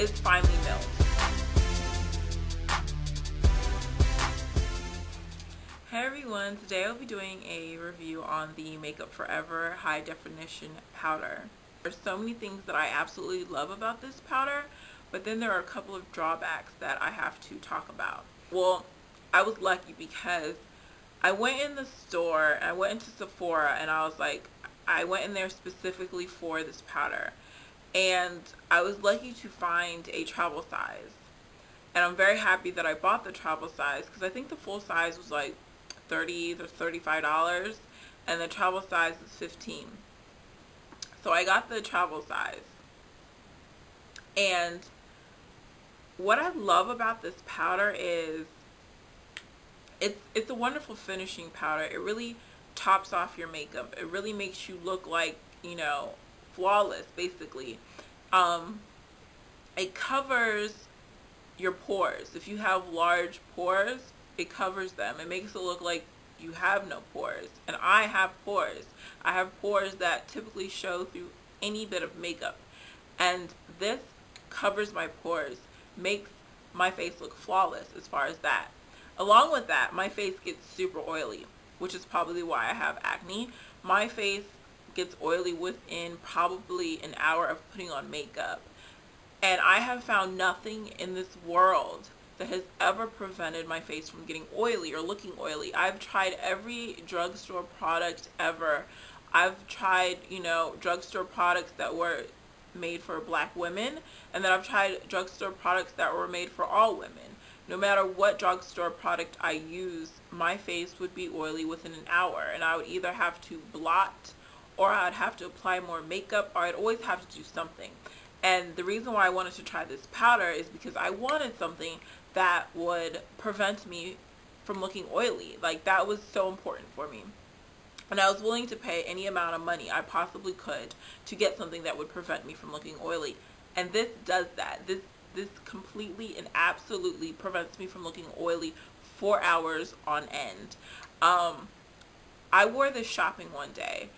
is finely milled. Hey everyone, today I'll be doing a review on the Makeup Forever High Definition Powder. There's so many things that I absolutely love about this powder, but then there are a couple of drawbacks that I have to talk about. Well, I was lucky because I went in the store, I went into Sephora, and I was like, I went in there specifically for this powder. And I was lucky to find a travel size. And I'm very happy that I bought the travel size because I think the full size was like $30 or $35 and the travel size is $15. So I got the travel size. And what I love about this powder is it's a wonderful finishing powder. It really tops off your makeup. It really makes you look like, you know, flawless basically. It covers your pores. If you have large pores, it covers them. It makes it look like you have no pores. And I have pores. I have pores that typically show through any bit of makeup. And this covers my pores, makes my face look flawless as far as that. Along with that, my face gets super oily, which is probably why I have acne. My face gets oily within probably an hour of putting on makeup. And I have found nothing in this world that has ever prevented my face from getting oily or looking oily. I've tried every drugstore product ever. I've tried, you know, drugstore products that were made for black women, and then I've tried drugstore products that were made for all women. No matter what drugstore product I use, my face would be oily within an hour, and I would either have to blot, or I'd have to apply more makeup, or I'd always have to do something. And the reason why I wanted to try this powder is because I wanted something that would prevent me from looking oily. Like, that was so important for me. And I was willing to pay any amount of money I possibly could to get something that would prevent me from looking oily. And this does that. This completely and absolutely prevents me from looking oily for hours on end. I wore this shopping one day.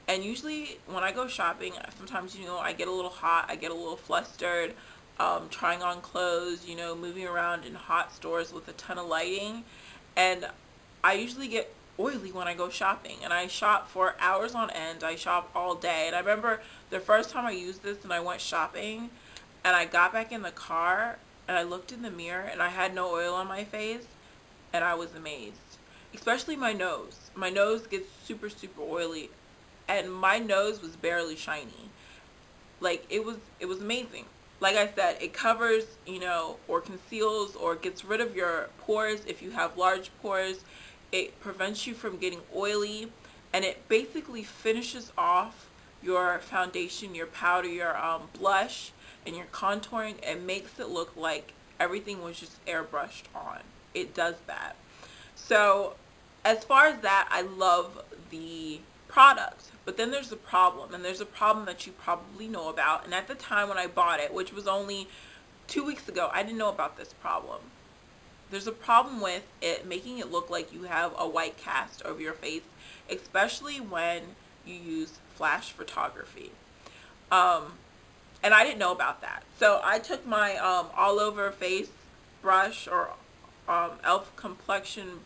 And usually when I go shopping, sometimes, you know, I get a little hot, I get a little flustered, trying on clothes, you know, moving around in hot stores with a ton of lighting. And I usually get oily when I go shopping. And I shop for hours on end. I shop all day. And I remember the first time I used this and I went shopping and I got back in the car and I looked in the mirror and I had no oil on my face and I was amazed. Especially my nose. My nose gets super, super oily. And my nose was barely shiny. Like, it was amazing. Like I said, it covers, you know, or conceals or gets rid of your pores if you have large pores. It prevents you from getting oily, and it basically finishes off your foundation, your powder, your blush, and your contouring. It makes it look like everything was just airbrushed on. It does that. So as far as that, I love the product. But then there's a problem, and there's a problem that you probably know about. And at the time when I bought it, which was only 2 weeks ago, I didn't know about this problem. There's a problem with it making it look like you have a white cast over your face, especially when you use flash photography. And I didn't know about that. So I took my all over face brush, or e.l.f. complexion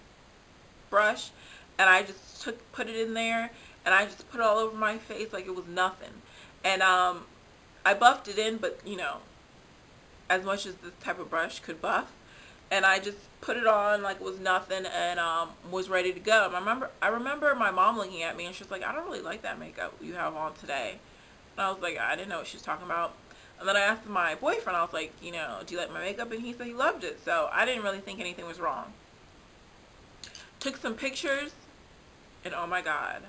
brush, and I just put it in there. And I just put it all over my face like it was nothing. And I buffed it in, but, you know, as much as this type of brush could buff. And I just put it on like it was nothing and was ready to go. I remember my mom looking at me and she was like, I don't really like that makeup you have on today. And I was like, I didn't know what she was talking about. And then I asked my boyfriend, I was like, you know, do you like my makeup? And he said he loved it. So I didn't really think anything was wrong. Took some pictures, and oh my God.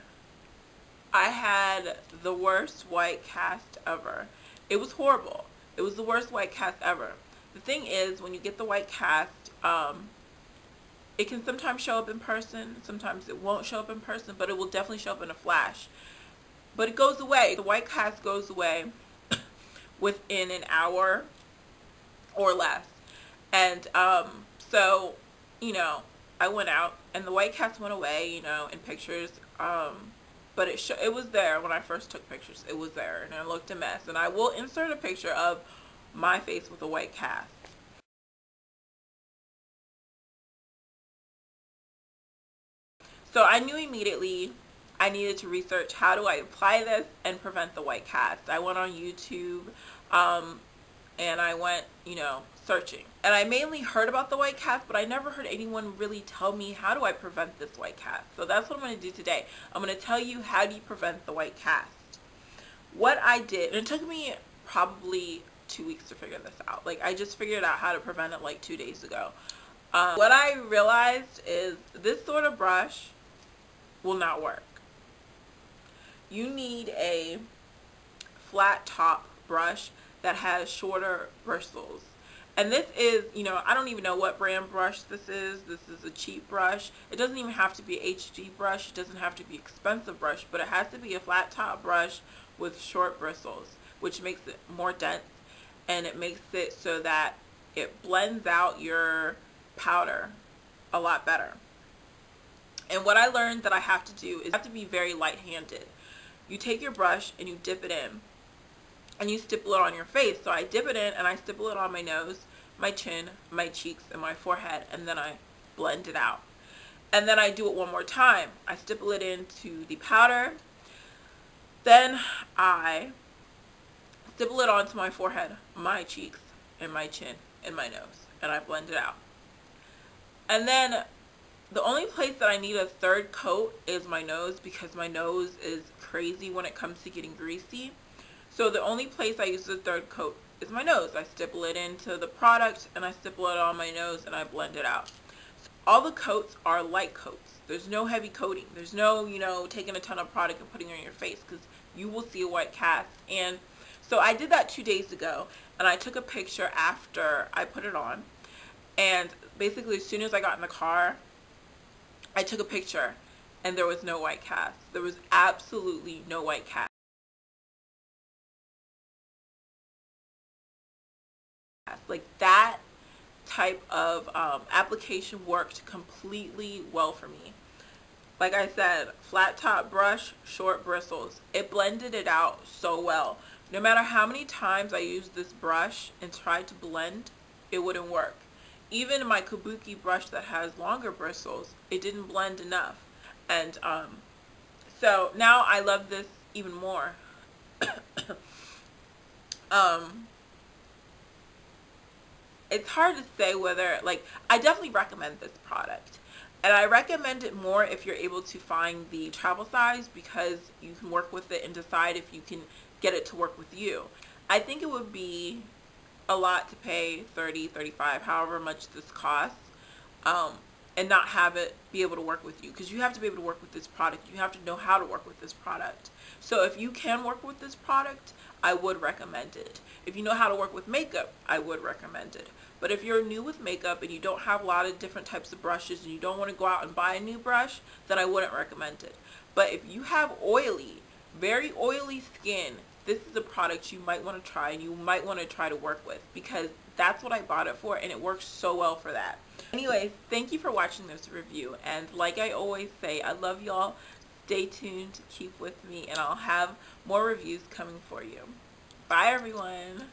I had the worst white cast ever. It was horrible. It was the worst white cast ever. The thing is, when you get the white cast, it can sometimes show up in person. Sometimes it won't show up in person, but it will definitely show up in a flash. But it goes away. The white cast goes away within an hour or less. And so, you know, I went out and the white cast went away, you know, in pictures. But it was there when I first took pictures. It was there, and it looked a mess. And I will insert a picture of my face with a white cast. So I knew immediately I needed to research how do I apply this and prevent the white cast. I went on YouTube and I went, searching. And I mainly heard about the white cast, but I never heard anyone really tell me how do I prevent this white cast. So that's what I'm going to do today. I'm going to tell you how do you prevent the white cast. What I did, and it took me probably 2 weeks to figure this out. Like, I just figured out how to prevent it like 2 days ago. What I realized is this sort of brush will not work. You need a flat top brush that has shorter bristles. And this is, I don't even know what brand brush this is. This is a cheap brush. It doesn't even have to be an HG brush. It doesn't have to be an expensive brush, but it has to be a flat top brush with short bristles, which makes it more dense, and it makes it so that it blends out your powder a lot better. And what I learned that I have to do is you have to be very light-handed. You take your brush and you dip it in and you stipple it on your face. So I dip it in and I stipple it on my nose, my chin, my cheeks, and my forehead, and then I blend it out. And then I do it one more time. I stipple it into the powder. Then I stipple it onto my forehead, my cheeks, and my chin, and my nose, and I blend it out. And then the only place that I need a third coat is my nose, because my nose is crazy when it comes to getting greasy. So the only place I use the third coat is my nose. I stipple it into the product and I stipple it on my nose and I blend it out. All the coats are light coats. There's no heavy coating. There's no, taking a ton of product and putting it on your face, because you will see a white cast. And so I did that 2 days ago, and I took a picture after I put it on. And basically as soon as I got in the car, I took a picture and there was no white cast. There was absolutely no white cast. Like, that type of application worked completely well for me. Like I said, flat top brush, short bristles. It blended it out so well. No matter how many times I used this brush and tried to blend, it wouldn't work. Even my Kabuki brush that has longer bristles, it didn't blend enough. And so now I love this even more. It's hard to say whether, I definitely recommend this product. And I recommend it more if you're able to find the travel size, because you can work with it and decide if you can get it to work with you. I think it would be a lot to pay $30, $35, however much this costs, and not have it be able to work with you, because you have to be able to work with this product. You have to know how to work with this product. So if you can work with this product, I would recommend it. If you know how to work with makeup, I would recommend it. But if you're new with makeup and you don't have a lot of different types of brushes and you don't want to go out and buy a new brush, then I wouldn't recommend it. But if you have oily, very oily skin, this is a product you might want to try, and you might want to try to work with, because that's what I bought it for and it works so well for that. Anyways, thank you for watching this review, and like I always say, I love y'all. Stay tuned, keep with me, and I'll have more reviews coming for you. Bye everyone.